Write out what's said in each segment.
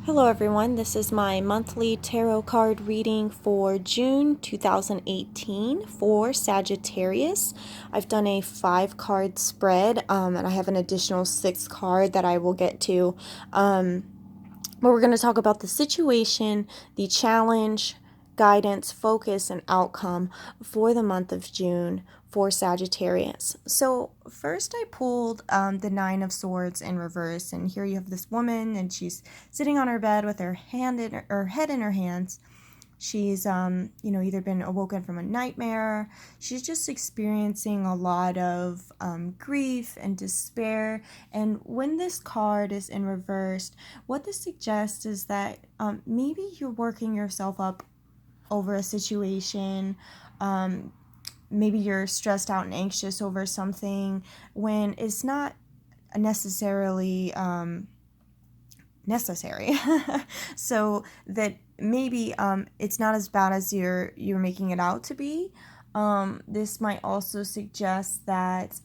Hello everyone, this is my monthly tarot card reading for June 2018 for Sagittarius. I've done a 5 card spread and I have an additional 6 card that I will get to. But we're going to talk about the situation, the challenge, guidance, focus, and outcome for the month of June for Sagittarius. So first I pulled the Nine of Swords in reverse, and here you have this woman, and she's sitting on her bed with her head in her hands. She's, either been awoken from a nightmare. She's just experiencing a lot of grief and despair. And when this card is in reverse, what this suggests is that maybe you're working yourself up over a situation. Maybe you're stressed out and anxious over something when it's not necessarily necessary. So that maybe it's not as bad as you're making it out to be. This might also suggest that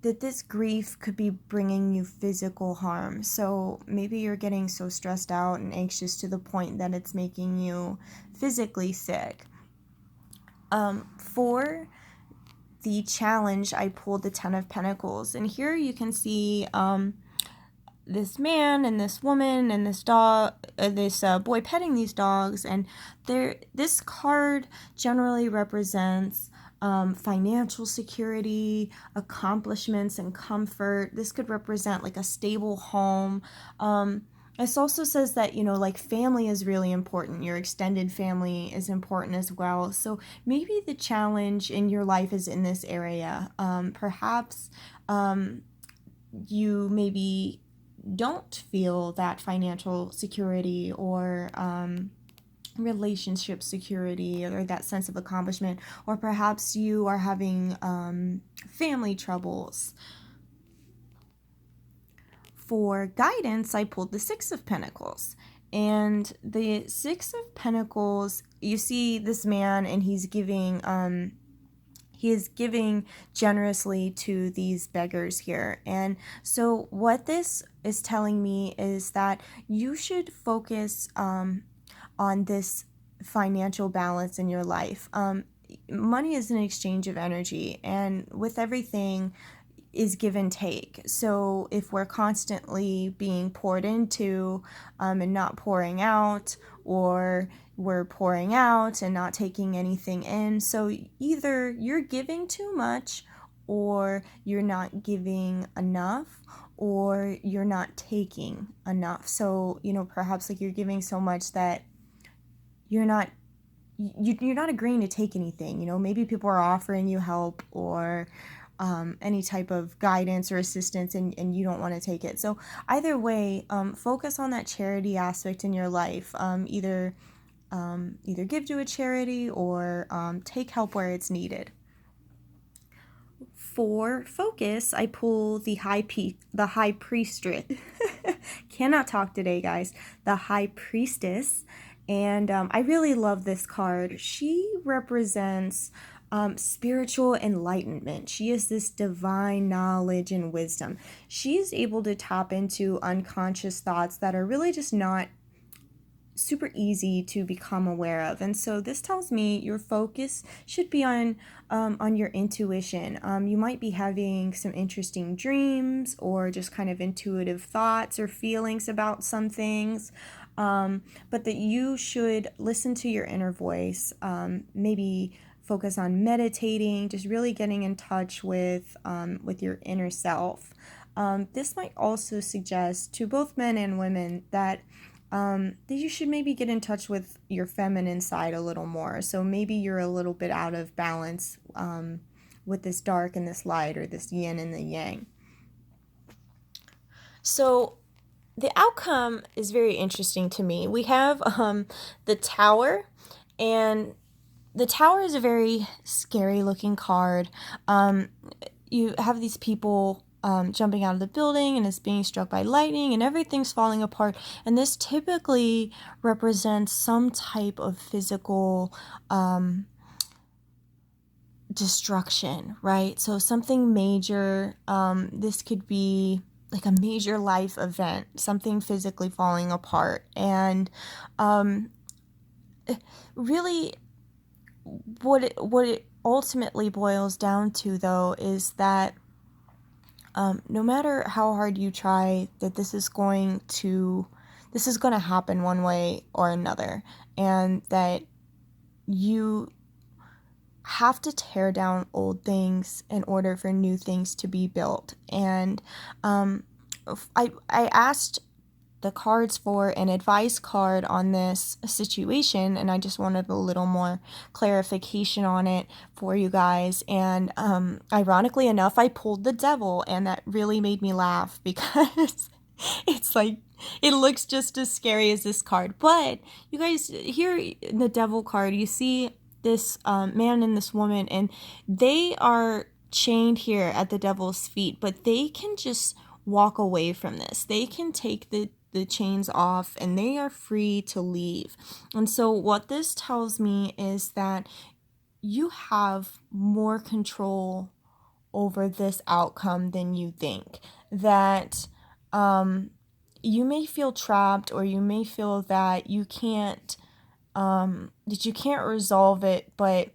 that this grief could be bringing you physical harm. So maybe you're getting so stressed out and anxious to the point that it's making you physically sick. For the challenge, I pulled the Ten of Pentacles, and here you can see this man and this woman and this dog, this boy petting these dogs, and this card generally represents financial security, accomplishments, and comfort. This could represent like a stable home. This also says that, like family is really important. Your extended family is important as well. So maybe the challenge in your life is in this area. Perhaps you maybe don't feel that financial security or relationship security or that sense of accomplishment, or perhaps you are having family troubles. For guidance, I pulled the Six of Pentacles. And the Six of Pentacles, you see this man, and he is giving generously to these beggars here. And so what this is telling me is that you should focus on this financial balance in your life. Money is an exchange of energy, and with everything is give and take. So if we're constantly being poured into and not pouring out, or we're pouring out and not taking anything in, so either you're giving too much, or you're not giving enough, or you're not taking enough. So perhaps like you're giving so much that you're not agreeing to take anything. Maybe people are offering you help or any type of guidance or assistance, and you don't want to take it. So either way, focus on that charity aspect in your life. Either give to a charity or take help where it's needed. For focus, I pull the High Priestess. Cannot talk today, guys. The High Priestess. And I really love this card. She represents spiritual enlightenment. She is this divine knowledge and wisdom. She is able to tap into unconscious thoughts that are really just not super easy to become aware of. And so this tells me your focus should be on your intuition. You might be having some interesting dreams or just kind of intuitive thoughts or feelings about some things. But that you should listen to your inner voice, maybe focus on meditating, just really getting in touch with your inner self. This might also suggest to both men and women that you should maybe get in touch with your feminine side a little more. So maybe you're a little bit out of balance with this dark and this light, or this yin and the yang. So the outcome is very interesting to me. We have the Tower, and the Tower is a very scary looking card. You have these people jumping out of the building, and it's being struck by lightning, and everything's falling apart. And this typically represents some type of physical destruction, right? So something major. This could be like a major life event, something physically falling apart. And really what it ultimately boils down to, though, is that no matter how hard you try, that this is going to happen one way or another, and that you have to tear down old things in order for new things to be built. And I asked the cards for an advice card on this situation, and I just wanted a little more clarification on it for you guys. And ironically enough, I pulled the devil, and that really made me laugh because it's like it looks just as scary as this card. But you guys, here in the devil card, you see this man and this woman, and they are chained here at the devil's feet, but they can just walk away from this. They can take the chains off, and they are free to leave. And so what this tells me is that you have more control over this outcome than you think. That you may feel trapped, or you may feel that you can't resolve it, but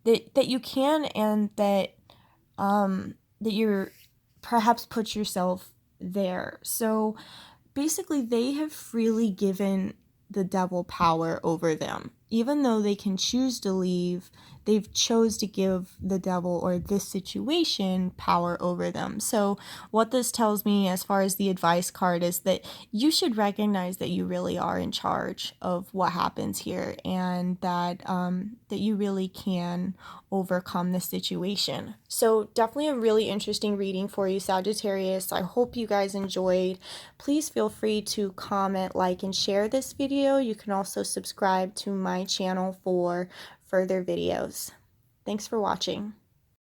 that you can, and that that you're perhaps put yourself there. So basically, they have freely given the devil power over them. Even though they can choose to leave, they've chose to give the devil, or this situation, power over them. So what this tells me as far as the advice card is that you should recognize that you really are in charge of what happens here, and that that you really can overcome the situation. So definitely a really interesting reading for you, Sagittarius. I hope you guys enjoyed. Please feel free to comment, like, and share this video. You can also subscribe to my channel for further videos. Thanks for watching.